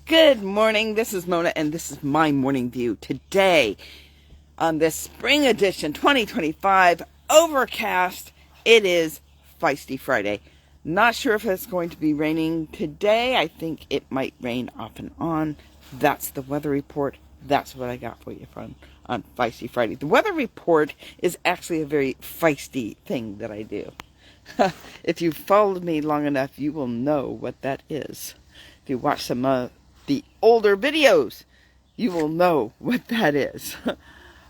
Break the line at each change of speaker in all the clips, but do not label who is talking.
Good morning, this is Mona and this is my morning view. Today, on this spring edition 2025 overcast, it is Fiesty Friday. Not sure if it's going to be raining today. I think it might rain off and on. That's the weather report. That's what I got for you on Fiesty Friday. The weather report is actually a very feisty thing that I do. If you've followed me long enough, you will know what that is. If you watch some the older videos, you will know what that is.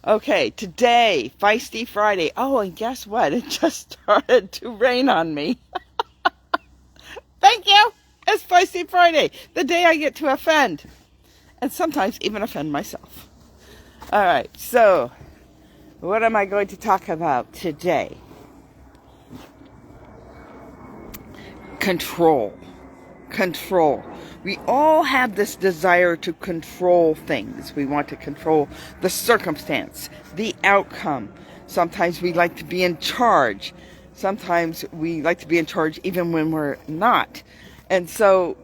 Okay, today, Fiesty Friday. Oh, and guess what? It just started to rain on me. Thank you. It's Fiesty Friday, the day I get to offend. And sometimes even offend myself. All right, so what am I going to talk about today? Control. Control. We all have this desire to control things. We want to control the circumstance, the outcome. Sometimes we like to be in charge. Sometimes we like to be in charge even when we're not. And so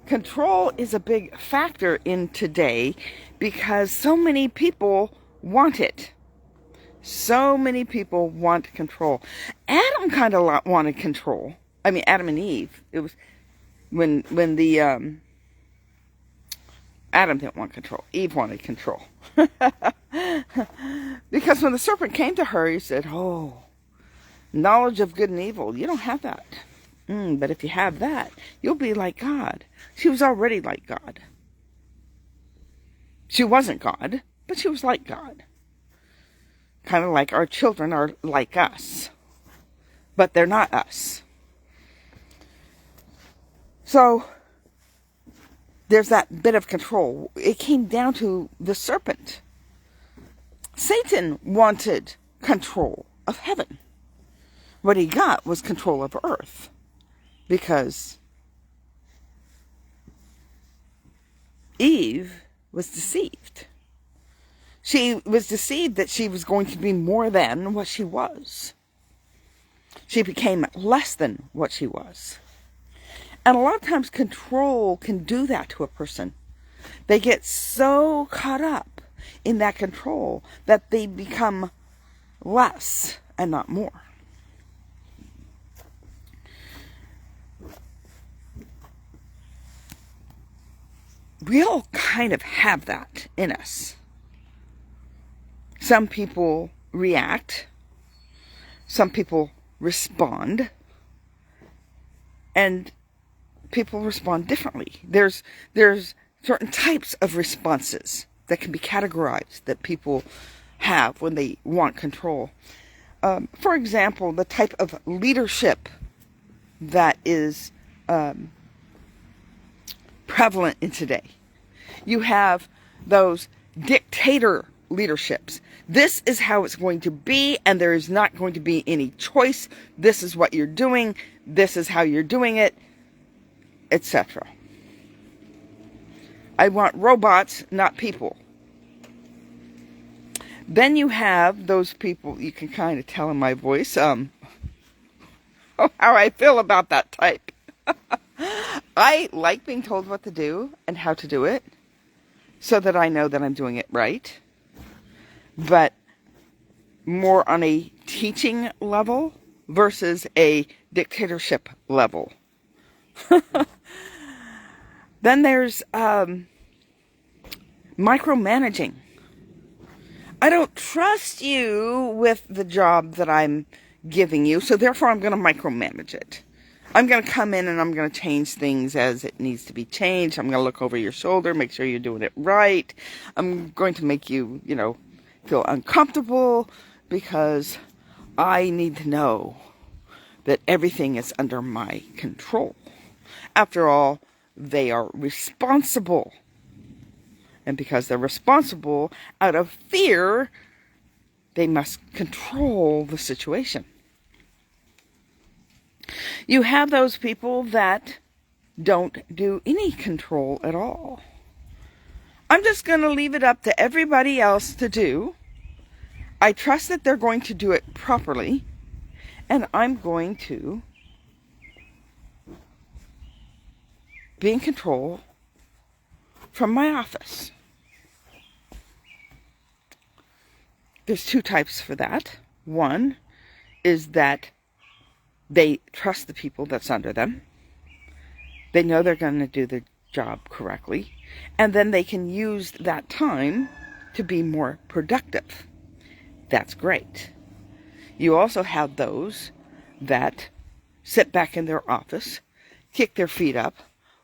control is a big factor in today because so many people want it. So many people want control. Adam kind of wanted control. I mean, Adam and Eve. It was when the Adam didn't want control. Eve wanted control. Because when the serpent came to her, he said, "Oh, knowledge of good and evil. You don't have that. But if you have that, you'll be like God." She was already like God. She wasn't God, but she was like God. Kind of like our children are like us. But they're not us. So, there's that bit of control. It came down to the serpent. Satan wanted control of heaven. What he got was control of earth. Because Eve was deceived. She was deceived that she was going to be more than what she was. She became less than what she was. And a lot of times control can do that to a person. They get so caught up in that control that they become less and not more. We all kind of have that in us. Some people react. Some people respond. And people respond differently. There's certain types of responses that can be categorized that people have when they want control. For example, the type of leadership that is prevalent in today. You have those dictator leaderships. This is how it's going to be, and there is not going to be any choice. This is what you're doing. This is how you're doing it, etc. I want robots, not people. Then you have those people, you can kind of tell in my voice, how I feel about that type. I like being told what to do and how to do it so that I know that I'm doing it right. But more on a teaching level versus a dictatorship level. Then there's micromanaging. I don't trust you with the job that I'm giving you, so therefore I'm going to micromanage it. I'm going to come in and I'm going to change things as it needs to be changed. I'm going to look over your shoulder, make sure you're doing it right. I'm going to make you, feel uncomfortable because I need to know that everything is under my control. After all, they are responsible. And because they're responsible, out of fear, they must control the situation. You have those people that don't do any control at all. I'm just going to leave it up to everybody else to do. I trust that they're going to do it properly. And I'm going to be in control from my office. There's two types for that. One is that they trust the people that's under them. They know they're going to do the job correctly. And then they can use that time to be more productive. That's great. You also have those that sit back in their office, kick their feet up,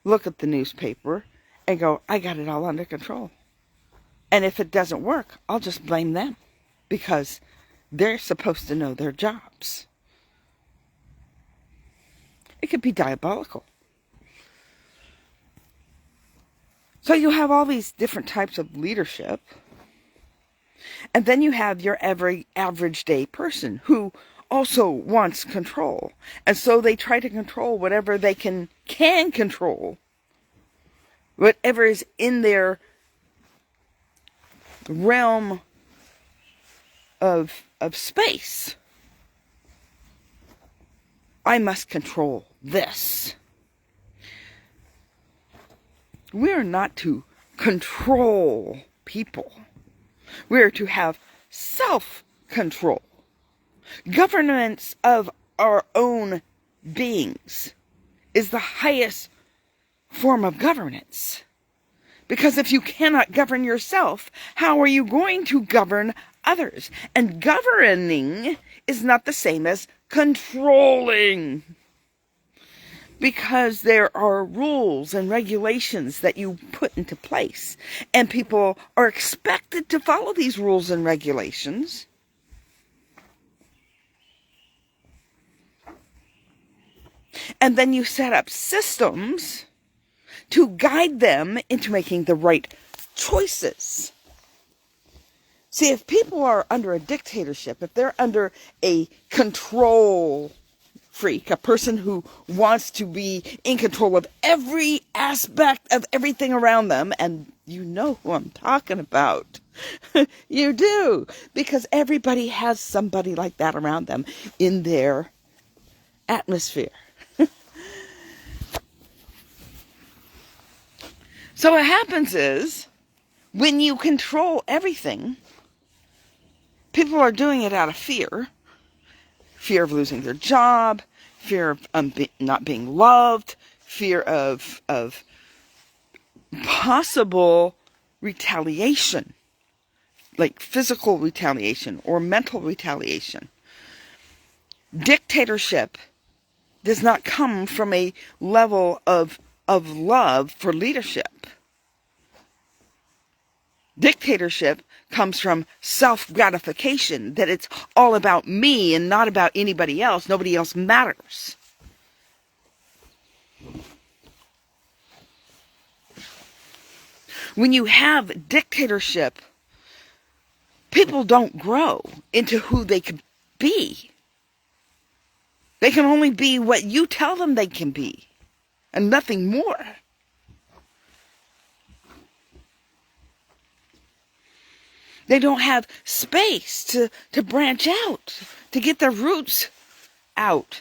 look at the newspaper, and go, I got it all under control. And if it doesn't work, I'll just blame them, because they're supposed to know their jobs. It could be diabolical. So you have all these different types of leadership. And then you have your average day person who also wants control. And so they try to control whatever they can control. Whatever is in their realm of space. I must control this. We're not to control people. We're to have self-control. Governance of our own beings is the highest form of governance. Because if you cannot govern yourself, how are you going to govern others? And governing is not the same as controlling. Because there are rules and regulations that you put into place. And people are expected to follow these rules and regulations. And then you set up systems to guide them into making the right choices. See, if people are under a dictatorship, if they're under a control freak, a person who wants to be in control of every aspect of everything around them, and you know who I'm talking about. You do, because everybody has somebody like that around them in their atmosphere. So what happens is, when you control everything, people are doing it out of fear. Fear of losing their job, fear of not being loved, fear of possible retaliation, like physical retaliation or mental retaliation. Dictatorship does not come from a level of love for leadership. Dictatorship comes from self-gratification, that it's all about me and not about anybody else. Nobody else matters. When you have dictatorship, people don't grow into who they could be. They can only be what you tell them they can be, and nothing more. They don't have space to branch out, to get their roots out.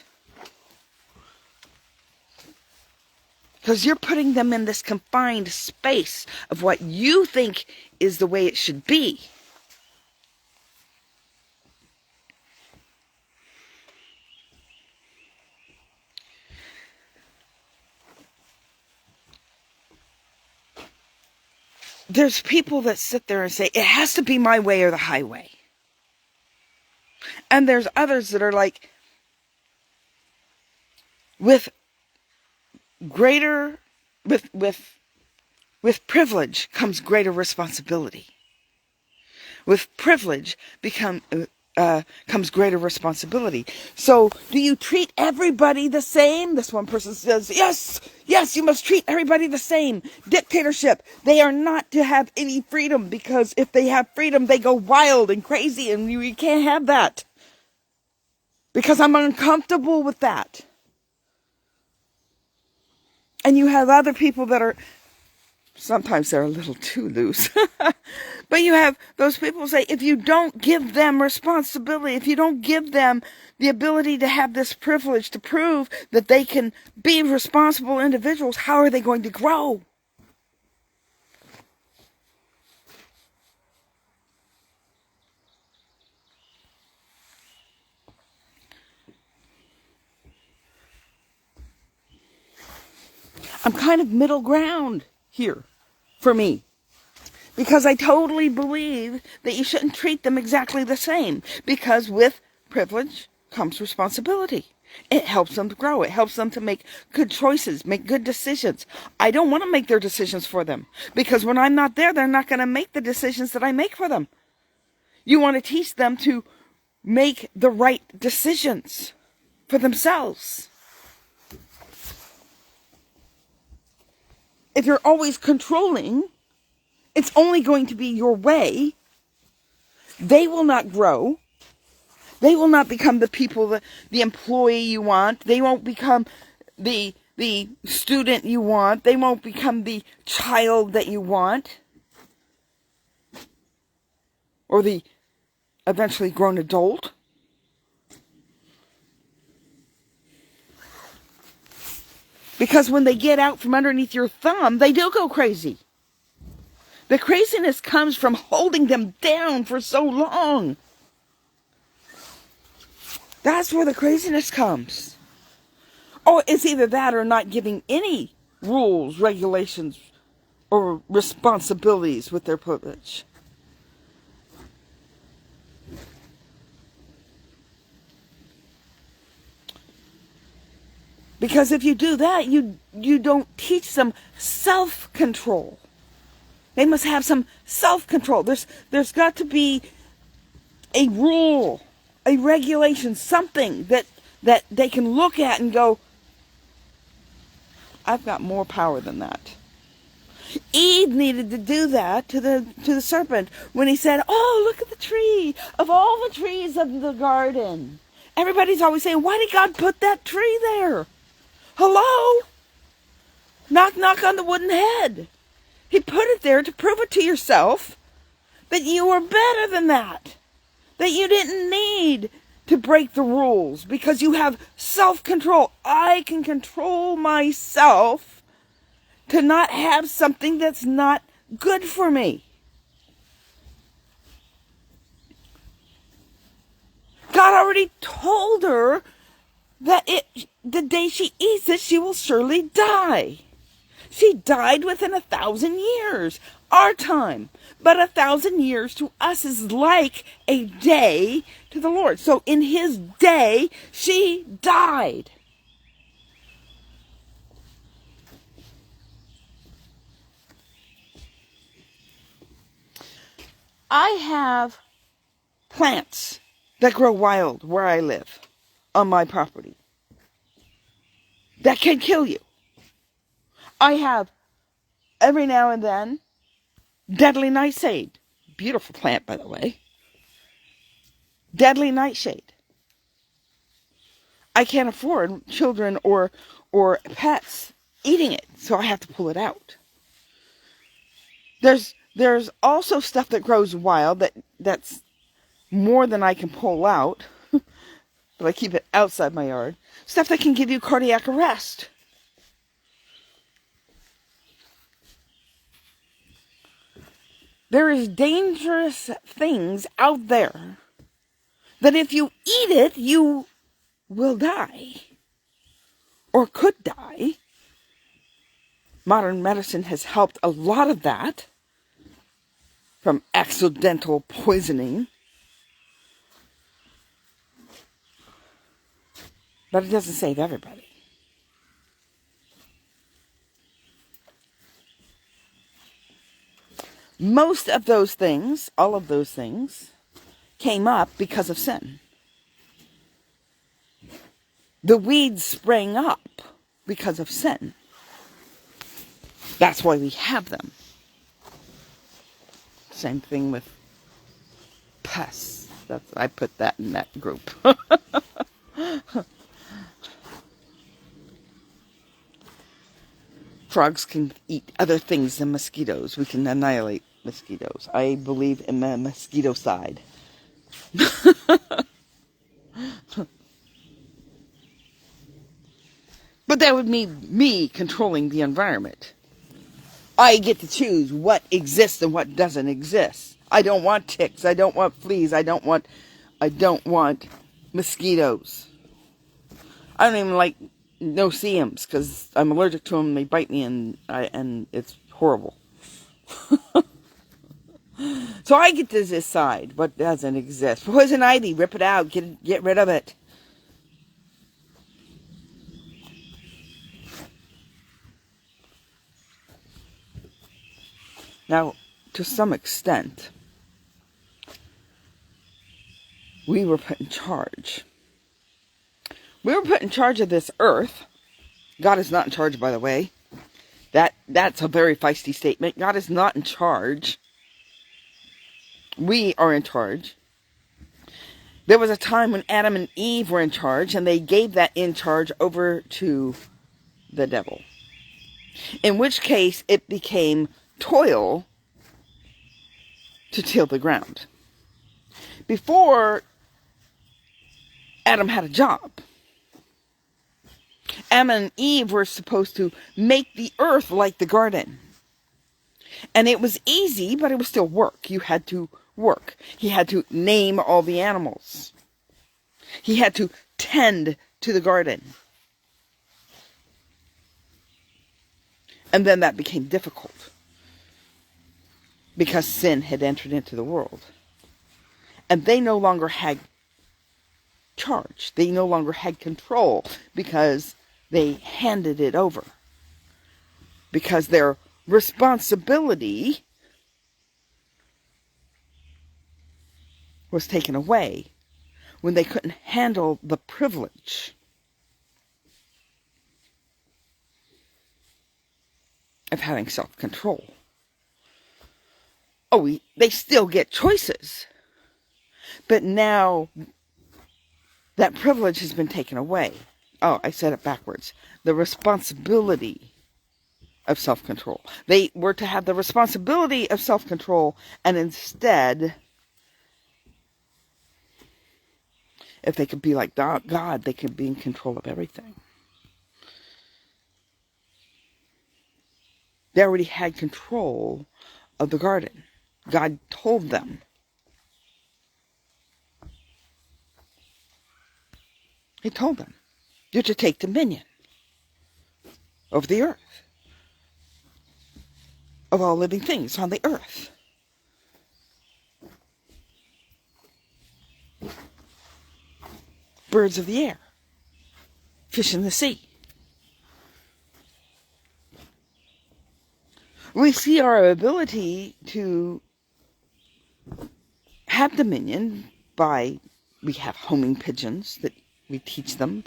Because you're putting them in this confined space of what you think is the way it should be. There's people that sit there and say, it has to be my way or the highway. And there's others that are like, with privilege comes greater responsibility. With privilege comes greater responsibility. So, do you treat everybody the same? This one person says, yes, you must treat everybody the same. Dictatorship. They are not to have any freedom, because if they have freedom, they go wild and crazy, and you can't have that. Because I'm uncomfortable with that. And you have other people that are, sometimes they're a little too loose. But you have those people who say, if you don't give them responsibility, if you don't give them the ability to have this privilege to prove that they can be responsible individuals, how are they going to grow? I'm kind of middle ground here for me. Because I totally believe that you shouldn't treat them exactly the same. Because with privilege comes responsibility. It helps them to grow. It helps them to make good choices, make good decisions. I don't want to make their decisions for them. Because when I'm not there, they're not going to make the decisions that I make for them. You want to teach them to make the right decisions for themselves. If you're always controlling, it's only going to be your way. They will not grow. They will not become the people, the employee you want. They won't become the student you want. They won't become the child that you want. Or the eventually grown adult. Because when they get out from underneath your thumb, they do go crazy. The craziness comes from holding them down for so long. That's where the craziness comes. Oh, it's either that or not giving any rules, regulations, or responsibilities with their privilege. Because if you do that, you don't teach them self-control. They must have some self-control. There's got to be a rule, a regulation, something that they can look at and go, I've got more power than that. Eve needed to do that to the serpent when he said, oh, look at the tree, of all the trees of the garden. Everybody's always saying, why did God put that tree there? Hello? Knock, knock on the wooden head. He put it there to prove it to yourself that you were better than that. That you didn't need to break the rules because you have self-control. I can control myself to not have something that's not good for me. God already told her that the day she eats it, she will surely die. She died within 1,000 years, our time. But 1,000 years to us is like a day to the Lord. So in his day, she died. I have plants that grow wild where I live on my property that can kill you. I have, every now and then, deadly nightshade. Beautiful plant, by the way. Deadly nightshade. I can't afford children or pets eating it, so I have to pull it out. There's also stuff that grows wild that's more than I can pull out, but I keep it outside my yard. Stuff that can give you cardiac arrest. There is dangerous things out there that if you eat it, you will die. Or could die. Modern medicine has helped a lot of that from accidental poisoning. But it doesn't save everybody. Most of those things, all of those things, came up because of sin. The weeds sprang up because of sin. That's why we have them. Same thing with pests. I put that in that group. Frogs can eat other things than mosquitoes. We can annihilate mosquitoes. I believe in the mosquito side. But that would mean me controlling the environment. I get to choose what exists and what doesn't exist. I don't want ticks. I don't want fleas. I don't want mosquitoes. I don't even like no CMs, because I'm allergic to them. They bite me, and it's horrible. So I get to decide what doesn't exist. Poison ivy, rip it out, get rid of it. Now, to some extent, we were put in charge. We were put in charge of this earth. God is not in charge, by the way. That's a very feisty statement. God is not in charge. We are in charge. There was a time when Adam and Eve were in charge, and they gave that in charge over to the devil. In which case, it became toil to till the ground. Before, Adam had a job. Adam and Eve were supposed to make the earth like the garden. And it was easy, but it was still work. You had to work. He had to name all the animals. He had to tend to the garden. And then that became difficult, because sin had entered into the world. And they no longer had charge. They no longer had control, because they handed it over. Because their responsibility was taken away when they couldn't handle the privilege of having self-control. Oh, they still get choices, but now that privilege has been taken away. Oh, I said it backwards. The responsibility of self-control. They were to have the responsibility of self-control, and instead, if they could be like God, they could be in control of everything. They already had control of the garden. God told them. He told them, you're to take dominion over the earth, of all living things on the earth. Birds of the air, fish in the sea. We see our ability to have dominion by, we have homing pigeons that we teach them.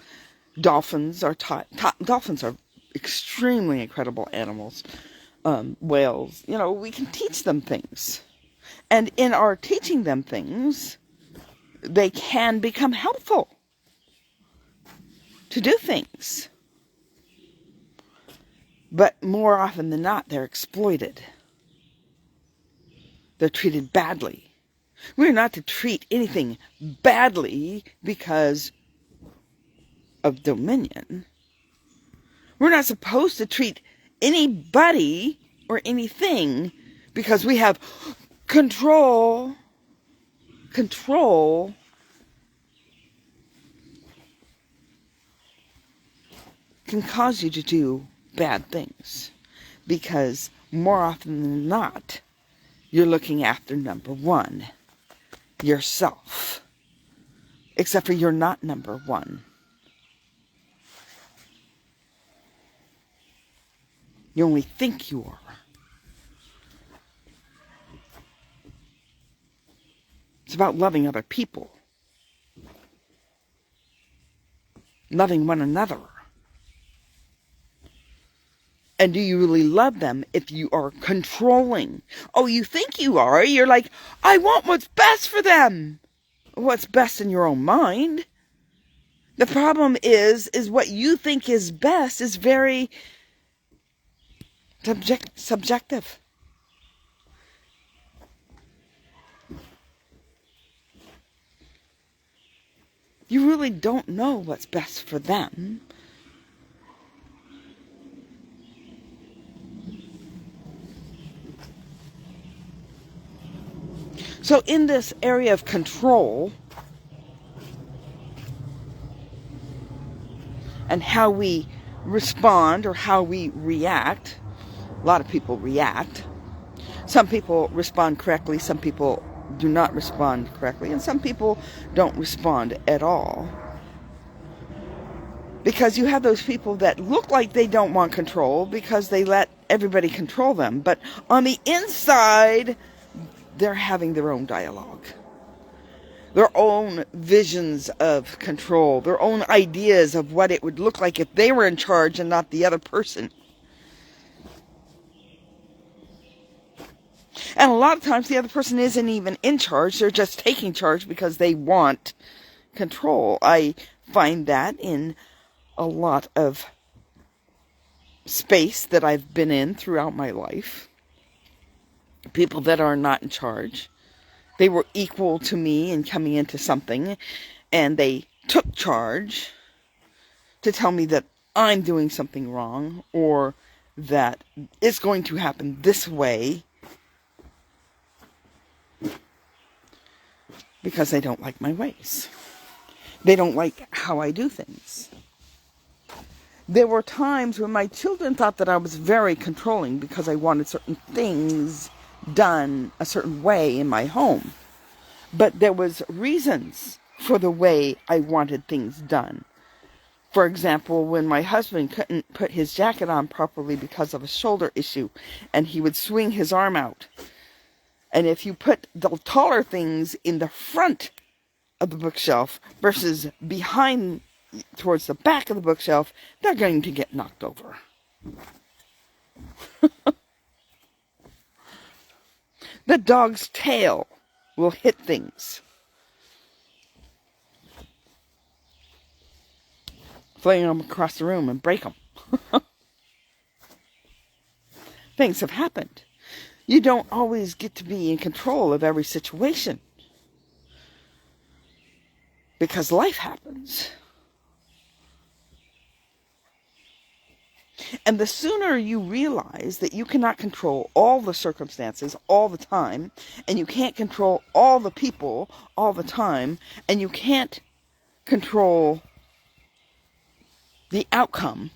Dolphins are taught. Dolphins are extremely incredible animals. Whales, we can teach them things. And in our teaching them things, they can become helpful to do things. But more often than not, they're exploited. They're treated badly. We're not to treat anything badly because of dominion. We're not supposed to treat anybody or anything because we have control. Control can cause you to do bad things, because more often than not, you're looking after number one, yourself. Except for you're not number one. You only think you are. It's about loving other people. Loving one another. And do you really love them if you are controlling? Oh, you think you are. You're like, I want what's best for them. What's best in your own mind. The problem is what you think is best is very subjective. You really don't know what's best for them. So in this area of control, and how we respond or how we react. A lot of people react. Some people respond correctly, some people do not respond correctly, and some people don't respond at all. Because you have those people that look like they don't want control because they let everybody control them. But on the inside, they're having their own dialogue. Their own visions of control. Their own ideas of what it would look like if they were in charge and not the other person. And a lot of times the other person isn't even in charge. They're just taking charge because they want control. I find that in a lot of space that I've been in throughout my life. People that are not in charge. They were equal to me in coming into something, and they took charge to tell me that I'm doing something wrong, or that it's going to happen this way, because they don't like my ways. They don't like how I do things. There were times when my children thought that I was very controlling because I wanted certain things done a certain way in my home. But there was reasons for the way I wanted things done. For example, when my husband couldn't put his jacket on properly because of a shoulder issue, and he would swing his arm out. And if you put the taller things in the front of the bookshelf versus behind, towards the back of the bookshelf, they're going to get knocked over. The dog's tail will hit things. Fling them across the room and break them. Things have happened. You don't always get to be in control of every situation. Because life happens. And the sooner you realize that you cannot control all the circumstances all the time, and you can't control all the people all the time, and you can't control the outcome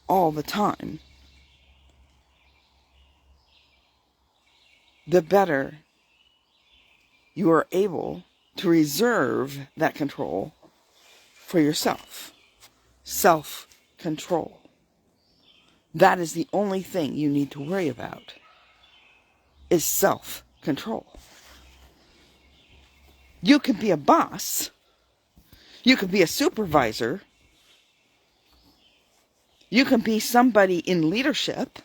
all the time, the better you are able to reserve that control for yourself. Self-control. That is the only thing you need to worry about, is self-control. You can be a boss. You can be a supervisor. You can be somebody in leadership,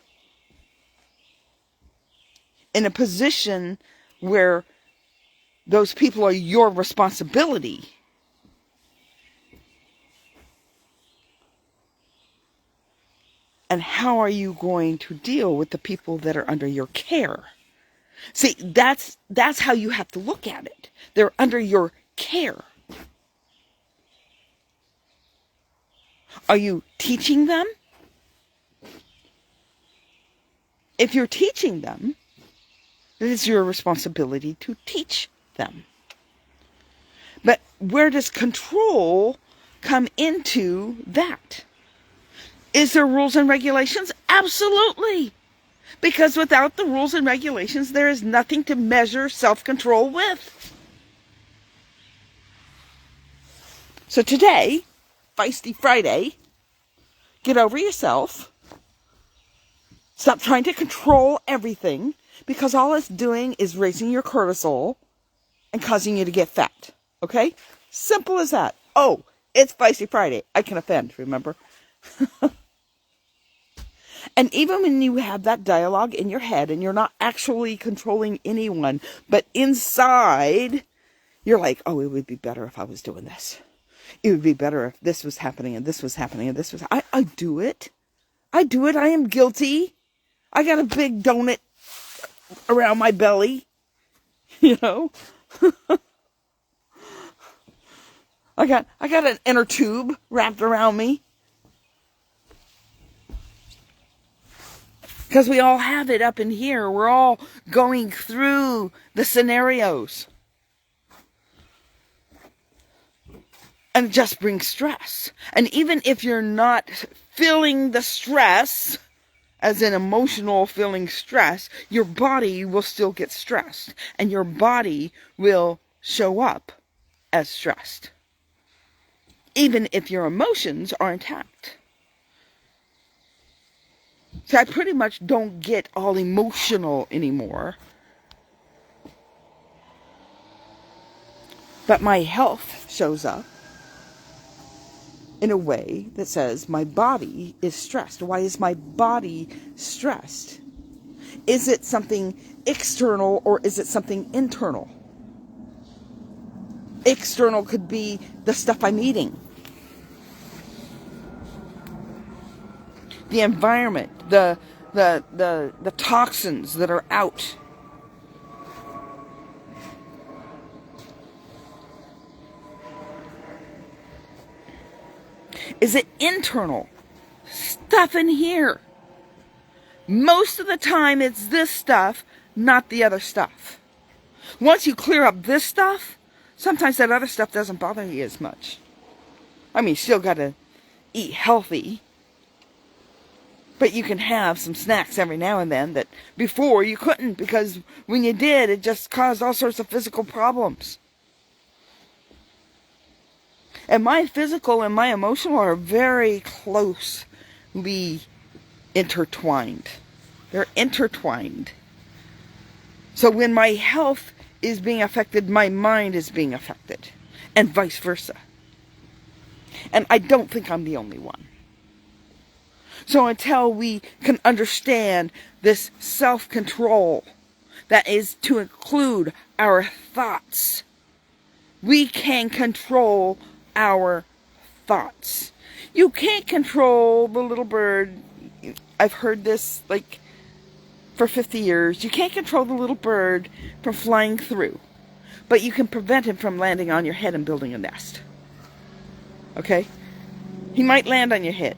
in a position where those people are your responsibility. And how are you going to deal with the people that are under your care? See, that's how you have to look at it. They're under your care. Are you teaching them? If you're teaching them, it is your responsibility to teach them. But where does control come into that? Is there rules and regulations? Absolutely. Because without the rules and regulations, there is nothing to measure self-control with. So today, Fiesty Friday, get over yourself. Stop trying to control everything, because all it's doing is raising your cortisol and causing you to get fat. Okay? Simple as that. Oh, it's Fiesty Friday. I can offend, remember? And even when you have that dialogue in your head and you're not actually controlling anyone, but inside, you're like, oh, it would be better if I was doing this. It would be better if this was happening and this was happening and this was... I do it. I do it. I am guilty. I got a big donut around my belly. You know? I got an inner tube wrapped around me. Because we all have it up in here. We're all going through the scenarios. And it just brings stress. And even if you're not feeling the stress, as in emotional feeling stress, your body will still get stressed. And your body will show up as stressed. Even if your emotions are intact. So I pretty much don't get all emotional anymore. But my health shows up in a way that says my body is stressed. Why is my body stressed? Is it something external or is it something internal? External could be the stuff I'm eating, the environment, the toxins that are out. Is it internal? Stuff in here. Most of the time it's this stuff, not the other stuff. Once you clear up this stuff, sometimes that other stuff doesn't bother you as much. I mean, you still got to eat healthy. But you can have some snacks every now and then that before you couldn't, because when you did, it just caused all sorts of physical problems. And my physical and my emotional are very closely intertwined. They're intertwined. So when my health is being affected, my mind is being affected. And vice versa. And I don't think I'm the only one. So until we can understand this self-control that is to include our thoughts, we can control our thoughts. You can't control the little bird. I've heard this like for 50 years. You can't control the little bird from flying through, but you can prevent him from landing on your head and building a nest. Okay? He might land on your head.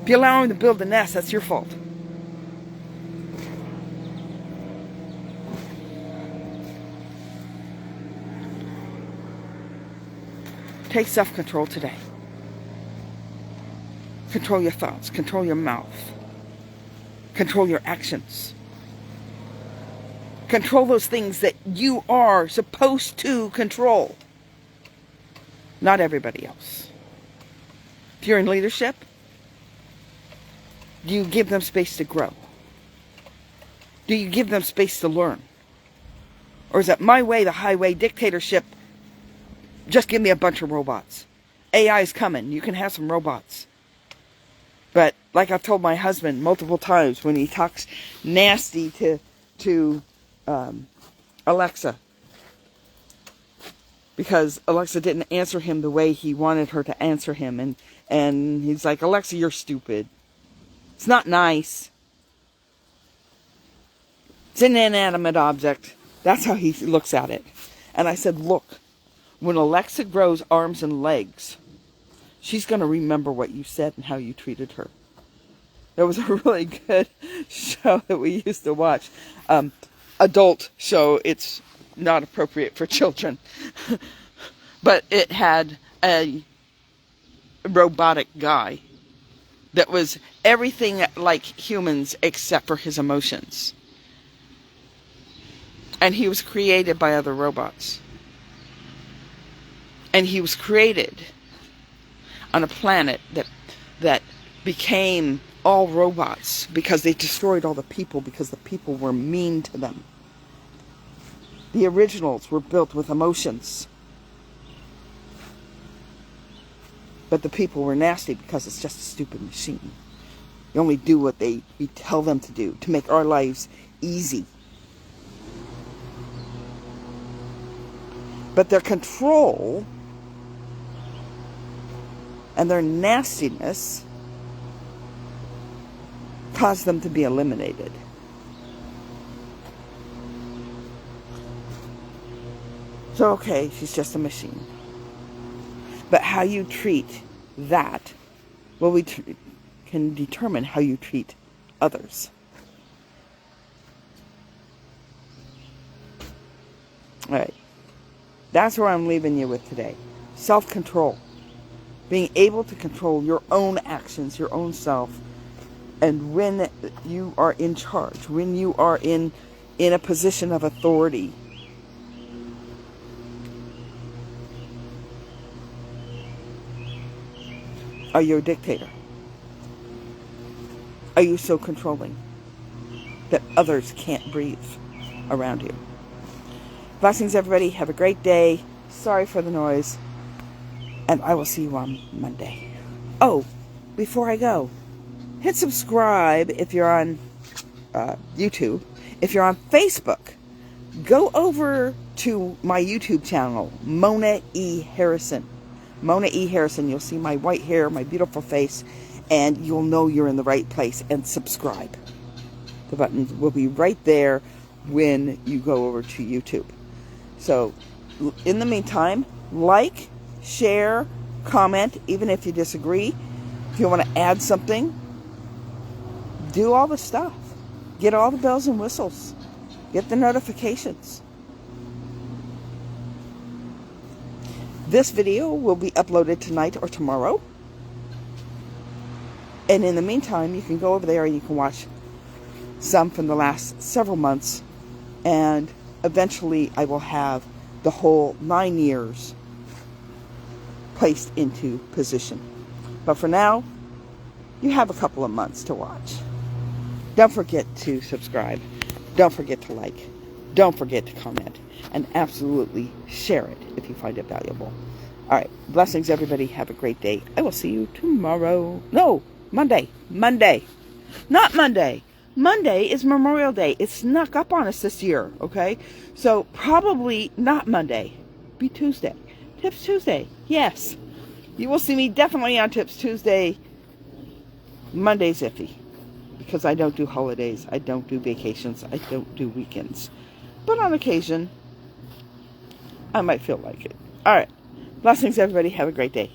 If you allow him to build a nest, that's your fault. Take self-control today. Control your thoughts. Control your mouth. Control your actions. Control those things that you are supposed to control. Not everybody else. If you're in leadership, do you give them space to grow? Do you give them space to learn? Or is it my way, the highway, dictatorship? Just give me a bunch of robots. AI is coming. You can have some robots. But like I've told my husband multiple times when he talks nasty to Alexa, because Alexa didn't answer him the way he wanted her to answer him, and he's like, Alexa, you're stupid. It's not nice. It's an inanimate object. That's how he looks at it. And I said, look, when Alexa grows arms and legs, she's going to remember what you said and how you treated her. There was a really good show that we used to watch. Adult show. It's not appropriate for children. But it had a robotic guy that was everything like humans except for his emotions. And he was created by other robots. And he was created on a planet that became all robots because they destroyed all the people because the people were mean to them. The originals were built with emotions. But the people were nasty because it's just a stupid machine. They only do what we tell them to do to make our lives easy. But their control and their nastiness caused them to be eliminated. So, okay, she's just a machine. But how you treat that, well, we can determine how you treat others. All right. That's where I'm leaving you with today. Self-control. Being able to control your own actions, your own self. And when you are in charge, when you are in a position of authority. Are you a dictator? Are you so controlling that others can't breathe around you? Blessings, everybody. Have a great day. Sorry for the noise. And I will see you on Monday. Oh, before I go, hit subscribe if you're on YouTube. If you're on Facebook, go over to my YouTube channel, Mona E. Harrison. Mona E. Harrison. You'll see my white hair, my beautiful face, and you'll know you're in the right place. And subscribe. The button will be right there when you go over to YouTube. So, in the meantime, like, share, comment, even if you disagree. If you want to add something, do all the stuff. Get all the bells and whistles. Get the notifications. This video will be uploaded tonight or tomorrow. And in the meantime, you can go over there and you can watch some from the last several months. And eventually I will have the whole 9 years placed into position. But for now, you have a couple of months to watch. Don't forget to subscribe. Don't forget to like. Don't forget to comment. And absolutely share it if you find it valuable. All right. Blessings, everybody. Have a great day. I will see you tomorrow. No, Monday. Monday. Not Monday. Monday is Memorial Day. It snuck up on us this year, okay? So probably not Monday. Be Tuesday. Tips Tuesday. Yes. You will see me definitely on Tips Tuesday. Monday's iffy. Because I don't do holidays. I don't do vacations. I don't do weekends. But on occasion, I might feel like it. All right. Blessings, everybody. Have a great day.